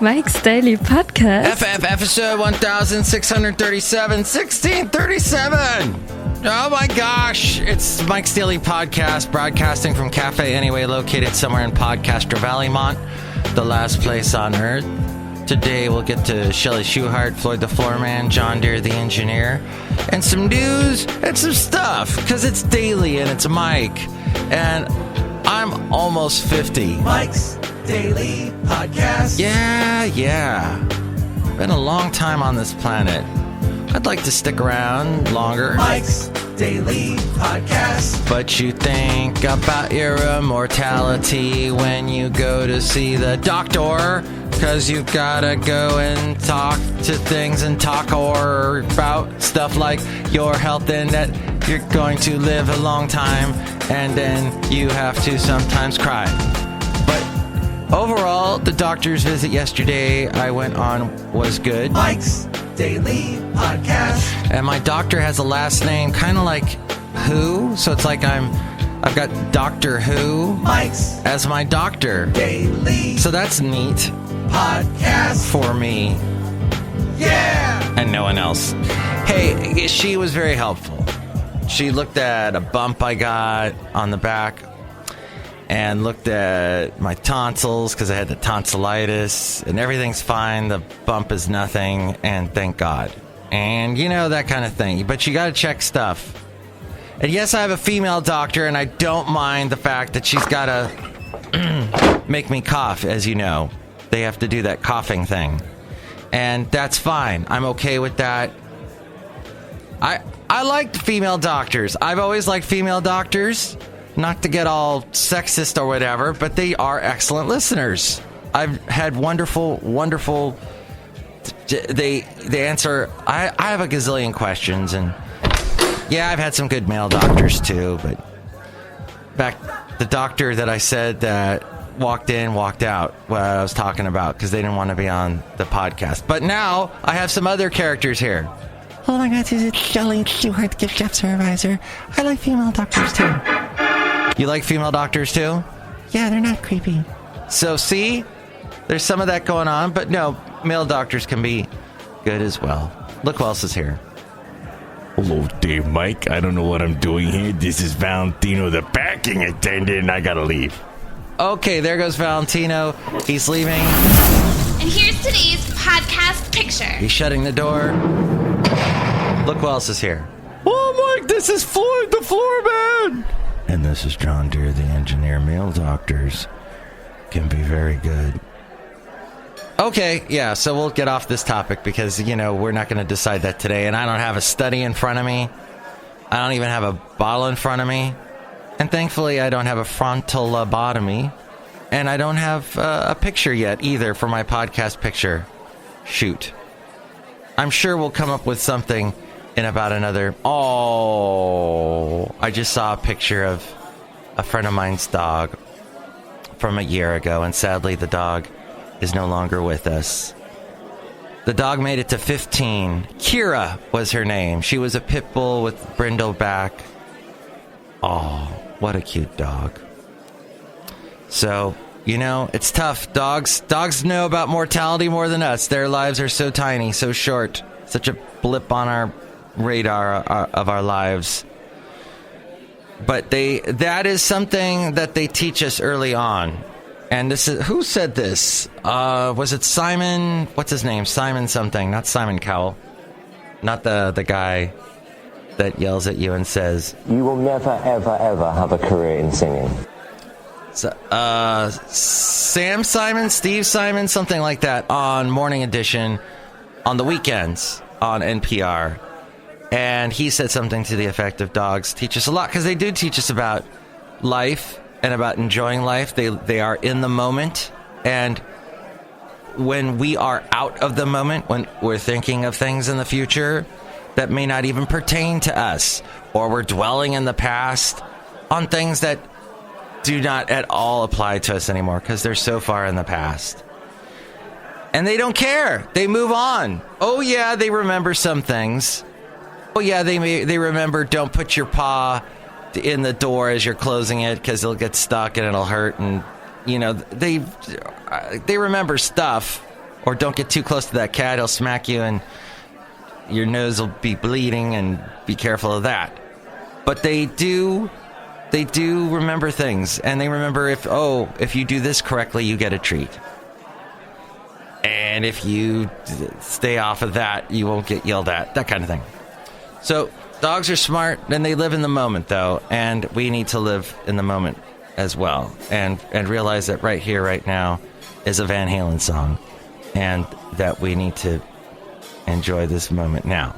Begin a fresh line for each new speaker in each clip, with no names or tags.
Mike's Daily Podcast.
FF episode 1637, 1637. Oh my gosh, it's Mike's Daily Podcast, broadcasting from Cafe Anyway, located somewhere in Podcaster Valley, Mont, the last place on earth. Today we'll get to Chely Shoehart, Floyd the Floorman, John Deere the engineer, and some news and some stuff, because it's daily and it's Mike, and I'm almost 50.
Mike's Daily Podcast.
Yeah. Been a long time on this planet. I'd like to stick around longer.
Mike's Daily Podcast.
But you think about your immortality when you go to see the doctor, because you've gotta go and talk to things and talk or about stuff like your health and that you're going to live a long time, and then you have to sometimes cry. But overall, the doctor's visit yesterday I went on was good.
Mike's Daily Podcast.
And my doctor has a last name kind of like Who, so it's like I've got Doctor Who
Mike's
as my doctor.
Daily
So that's neat
Podcast
for me.
Yeah.
And no one else. Hey, she was very helpful. She looked at a bump I got on the back and looked at my tonsils because I had the tonsillitis, and everything's fine. The bump is nothing, and thank God. And you know, that kind of thing. But you got to check stuff. And yes, I have a female doctor, and I don't mind the fact that she's got to make me cough, as you know. They have to do that coughing thing. And that's fine. I'm okay with that. I like female doctors. I've always liked female doctors. Not to get all sexist or whatever, but they are excellent listeners. I've had wonderful... They answer... I have a gazillion questions, and... Yeah, I've had some good male doctors, too, but... the doctor that I said that walked in, walked out, what I was talking about, because they didn't want to be on the podcast. But now, I have some other characters here. Oh my God, this is Chely Shoehart, gift shop supervisor. I like female doctors, too. You like female doctors, too? Yeah, they're not creepy. So, see? There's some of that going on, but no, male doctors can be good as well. Look who else is here.
Hello, Dave Mike. I don't know what I'm doing here. This is Valentino, the packing attendant, and I gotta leave.
Okay, there goes Valentino. He's leaving.
And here's today's podcast picture.
He's shutting the door. Look who else is here. Oh, Mike, this is Floyd the Floorman. And this is John Deere, the engineer. Male doctors can be very good. Okay, yeah, so we'll get off this topic because, you know, we're not going to decide that today. And I don't have a study in front of me. I don't even have a bottle in front of me. And thankfully, I don't have a frontal lobotomy. And I don't have a picture yet either for my podcast picture shoot. I'm sure we'll come up with something in about another... Oh, I just saw a picture of a friend of mine's dog from a year ago, and sadly the dog is no longer with us. The dog made it to 15. Kira was her name. She was a pit bull with brindle back. Oh, what a cute dog. So, you know, it's tough. Dogs know about mortality more than us. Their lives are so tiny, so short. Such a blip on our radar of our lives. But that is something that they teach us early on. And this is, who said this? Was it Simon? What's his name? Simon something. Not Simon Cowell. Not the guy that yells at you and says,
"You will never, ever, ever have a career in singing."
Sam Simon, Steve Simon, something like that, on Morning Edition on the weekends on NPR. And he said something to the effect of dogs teach us a lot, because they do teach us about life and about enjoying life. They are in the moment. And when we are out of the moment, when we're thinking of things in the future that may not even pertain to us, or we're dwelling in the past on things that do not at all apply to us anymore because they're so far in the past. And they don't care. They move on. Oh, yeah, they remember some things. Oh, yeah, they remember don't put your paw in the door as you're closing it because it'll get stuck and it'll hurt. And they remember stuff, or don't get too close to that cat. He'll smack you and your nose will be bleeding, and be careful of that. But they do remember things, and they remember if you do this correctly, you get a treat. And if you stay off of that, you won't get yelled at, that kind of thing. So dogs are smart, and they live in the moment, though, and we need to live in the moment as well, and realize that right here, right now, is a Van Halen song, and that we need to enjoy this moment now.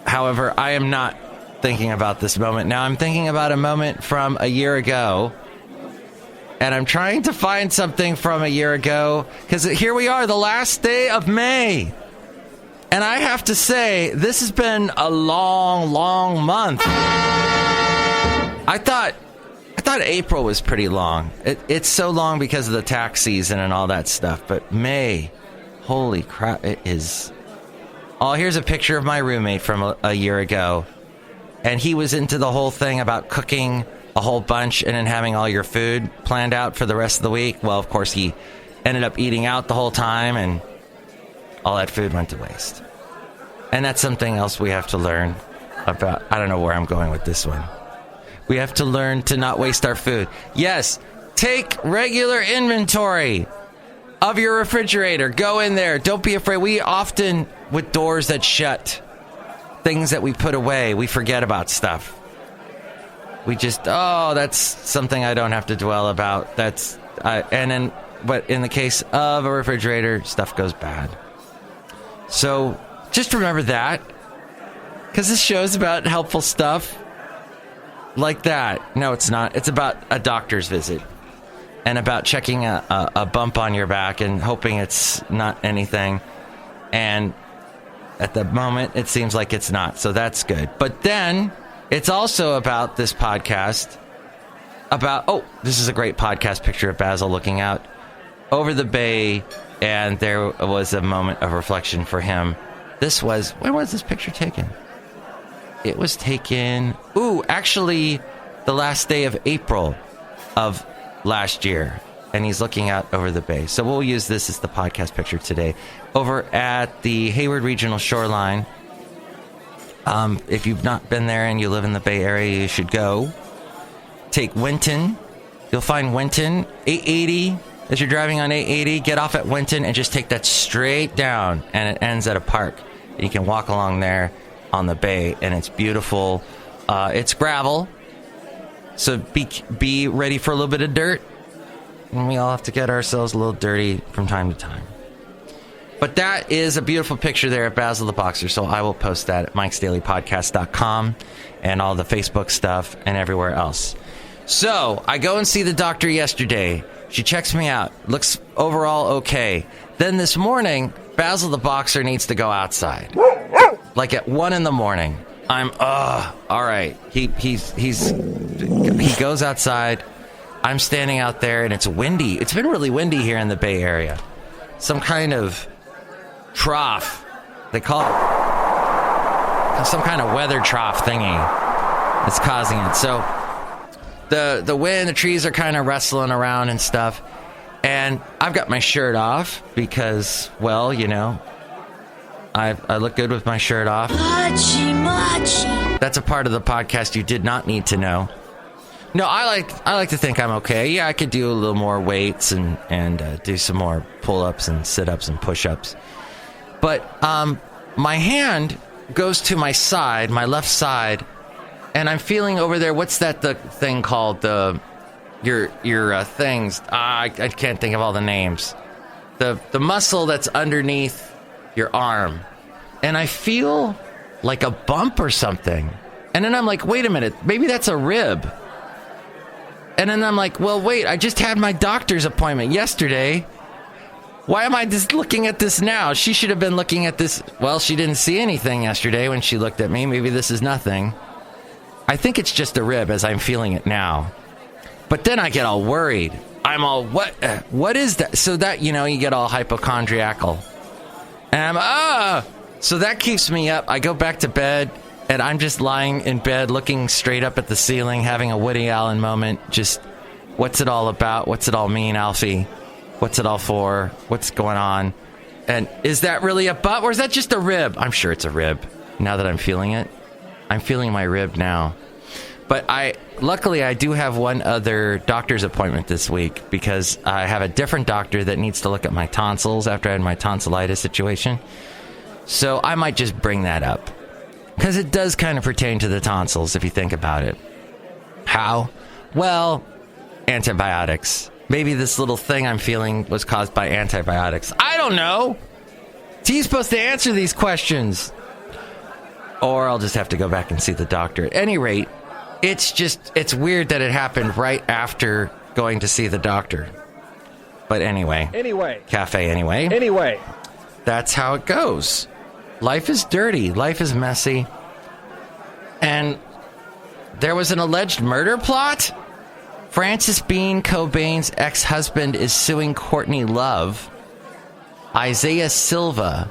However, I am not thinking about this moment now. I'm thinking about a moment from a year ago, and I'm trying to find something from a year ago, because here we are, the last day of May. And I have to say, this has been a long, long month. I thought April was pretty long. It's so long because of the tax season and all that stuff. But May, holy crap, it is. Oh, here's a picture of my roommate from a year ago. And he was into the whole thing about cooking a whole bunch and then having all your food planned out for the rest of the week. Well, of course, he ended up eating out the whole time, and all that food went to waste. And that's something else we have to learn about. I don't know where I'm going with this one. We have to learn to not waste our food. Yes, take regular inventory of your refrigerator. Go in there. Don't be afraid. We often, with doors that shut, things that we put away, we forget about stuff. We just, that's something I don't have to dwell about. But in the case of a refrigerator, stuff goes bad. So just remember that, because this show's about helpful stuff like that. No, it's not. It's about a doctor's visit and about checking a bump on your back and hoping it's not anything. And at the moment, it seems like it's not. So that's good. But then it's also about this podcast this is a great podcast picture of Basil looking out over the bay. And there was a moment of reflection for him. When was this picture taken? It was taken, actually, the last day of April of last year. And he's looking out over the bay. So we'll use this as the podcast picture today. Over at the Hayward Regional Shoreline. If you've not been there and you live in the Bay Area, you should go. Take Winton. You'll find Winton, 880. As you're driving on 880, get off at Winton and just take that straight down. And it ends at a park. And you can walk along there on the bay, and it's beautiful. It's gravel. So be ready for a little bit of dirt. And we all have to get ourselves a little dirty from time to time. But that is a beautiful picture there of Basil the Boxer. So I will post that at MIKEs-DAILY-PODCAST.com and all the Facebook stuff and everywhere else. So I go and see the doctor yesterday. She checks me out. Looks overall okay. Then this morning, Basil the Boxer needs to go outside. Like at 1 a.m. I'm, all right. He goes outside. I'm standing out there, and it's windy. It's been really windy here in the Bay Area. Some kind of trough. They call it some kind of weather trough thingy that's causing it. So the wind, the trees are kind of wrestling around and stuff. And I've got my shirt off because, well, I look good with my shirt off. Machi. That's a part of the podcast you did not need to know. No, I like to think I'm okay. Yeah, I could do a little more weights and do some more pull-ups and sit-ups and push-ups. But my hand goes to my side, my left side, and I'm feeling over there. What's the thing called? Your things. I can't think of all the names. The muscle that's underneath your arm, and I feel like a bump or something. And then I'm like, wait a minute, maybe that's a rib. And then I'm like, well, wait, I just had my doctor's appointment yesterday. Why am I just looking at this now? She should have been looking at this. Well, she didn't see anything yesterday when she looked at me. Maybe this is nothing. I think it's just a rib as I'm feeling it now. But then I get all worried. I'm all, what is that? So that, you get all hypochondriacal. And I'm, so that keeps me up. I go back to bed. And I'm just lying in bed, looking straight up at the ceiling, having a Woody Allen moment, just What's it all about? What's it all mean, Alfie? What's it all for? What's going on? And is that really a butt or is that just a rib? I'm sure it's a rib now that I'm feeling it. I'm feeling my rib now. But luckily I do have one other doctor's appointment this week because I have a different doctor that needs to look at my tonsils after I had my tonsillitis situation. So I might just bring that up because it does kind of pertain to the tonsils if you think about it. How? Well, antibiotics. Maybe this little thing I'm feeling was caused by antibiotics. I don't know. He's supposed to answer these questions. Or I'll just have to go back and see the doctor. At any rate, it's weird that it happened right after going to see the doctor. But anyway. Cafe anyway. That's how it goes. Life is dirty. Life is messy. And there was an alleged murder plot? Francis Bean Cobain's ex-husband is suing Courtney Love. Isaiah Silva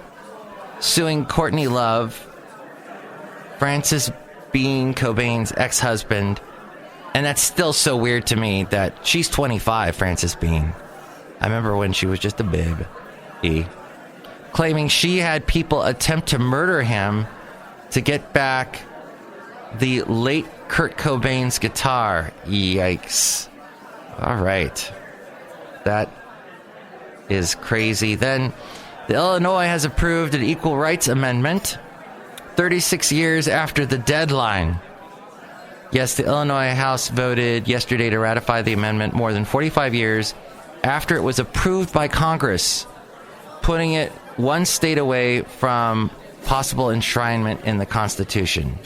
suing Courtney Love. Francis Bean Cobain's ex-husband. And that's still so weird to me that she's 25, Francis Bean. I remember when she was just a babe. Claiming she had people attempt to murder him to get back the late Kurt Cobain's guitar. Yikes. All right. That is crazy. Then the Illinois has approved an equal rights amendment 36 years after the deadline. Yes, the Illinois House voted yesterday to ratify the amendment more than 45 years after it was approved by Congress, putting it one state away from possible enshrinement in the Constitution.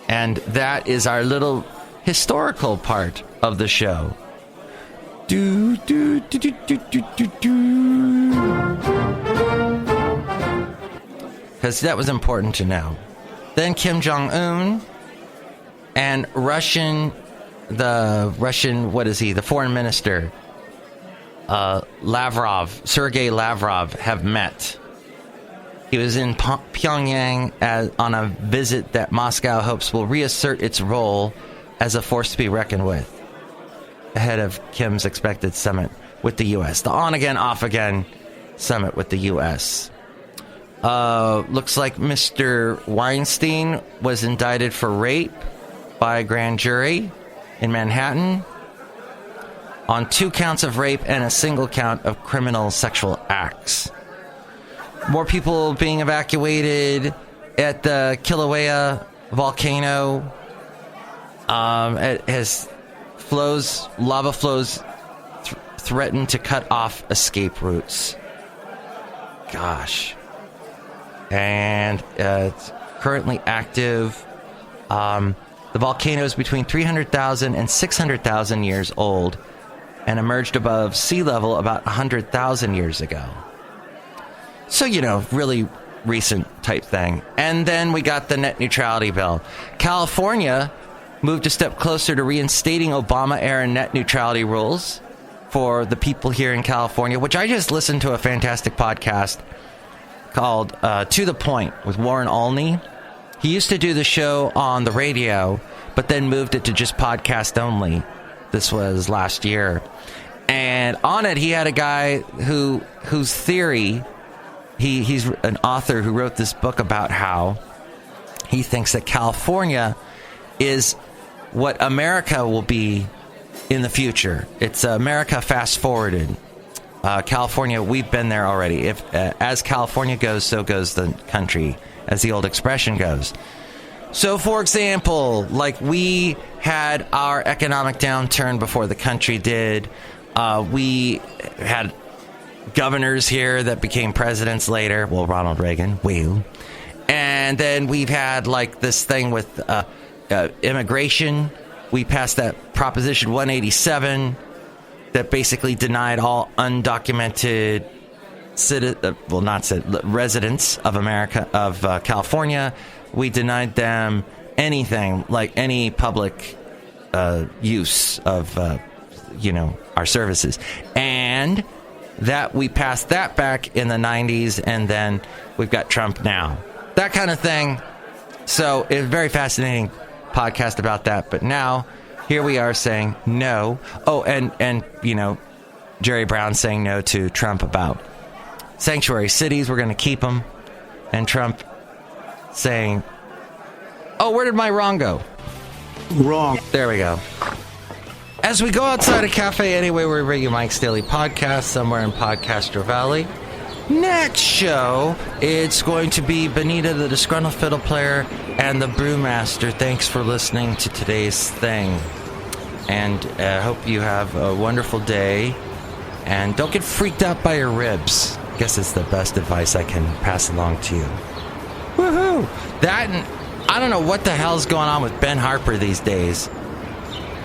And that is our little historical part of the show. Because that was important to know. Then Kim Jong-un and the foreign minister, Sergei Lavrov, have met. He was in Pyongyang on a visit that Moscow hopes will reassert its role as a force to be reckoned with, ahead of Kim's expected summit with the U.S. The on-again, off-again summit with the U.S. Looks like Mr. Weinstein was indicted for rape by a grand jury in Manhattan on 2 counts of rape and a single count of criminal sexual acts. More people being evacuated at the Kilauea volcano. It has lava flows threaten to cut off escape routes. Gosh. And it's currently active. The volcano is between 300,000 and 600,000 years old and emerged above sea level about 100,000 years ago. So, really recent type thing. And then we got the net neutrality bill. California moved a step closer to reinstating Obama-era net neutrality rules for the people here in California, which I just listened to a fantastic podcast called To The Point with Warren Olney. He used to do the show on the radio, but then moved it to just podcast only. This was last year. And on it, he had a guy whose theory... He's an author who wrote this book about how he thinks that California is what America will be in the future. It's America fast forwarded. California, we've been there already. As California goes, so goes the country, as the old expression goes. So, for example, like we had our economic downturn before the country did. We had governors here that became presidents later. Well, Ronald Reagan. Well. And then we've had like this thing with immigration. We passed that Proposition 187 that basically denied all undocumented residents of America, of California. We denied them anything, like any public use of, our services. And that we passed that back in the 90s, and then we've got Trump now. That kind of thing. So it's a very fascinating podcast about that. But now here we are saying no. Oh, and you know, Jerry Brown saying no to Trump about sanctuary cities. We're going to keep them. And Trump saying, oh, where did my wrong go?
Wrong.
There we go. As we go outside a cafe anyway, we bring you Mike's Daily Podcast somewhere in Podcaster Valley. Next show, it's going to be Benita, the Disgruntled Fiddle Player, and the Brewmaster. Thanks for listening to today's thing. And I hope you have a wonderful day. And don't get freaked out by your ribs. I guess it's the best advice I can pass along to you. Woohoo! That and I don't know what the hell's going on with Ben Harper these days.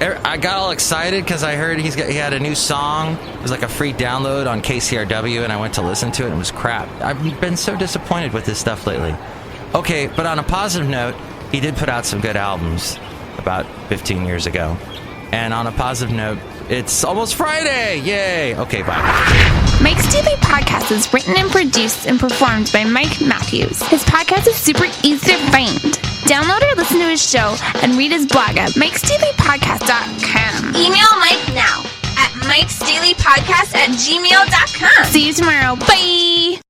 I got all excited because I heard he had a new song. It was like a free download on KCRW, and I went to listen to it, and it was crap. I've been so disappointed with this stuff lately. Okay, but on a positive note, he did put out some good albums about 15 years ago. And on a positive note, it's almost Friday! Yay! Okay, bye.
Mike's Daily Podcast is written and produced and performed by Mike Matthews. His podcast is super easy to find. Download or listen to his show and read his blog at MIKEs-DAILY-PODCAST.com.
Email Mike now at MIKEs-DAILY-PODCAST@gmail.com.
See you tomorrow. Bye!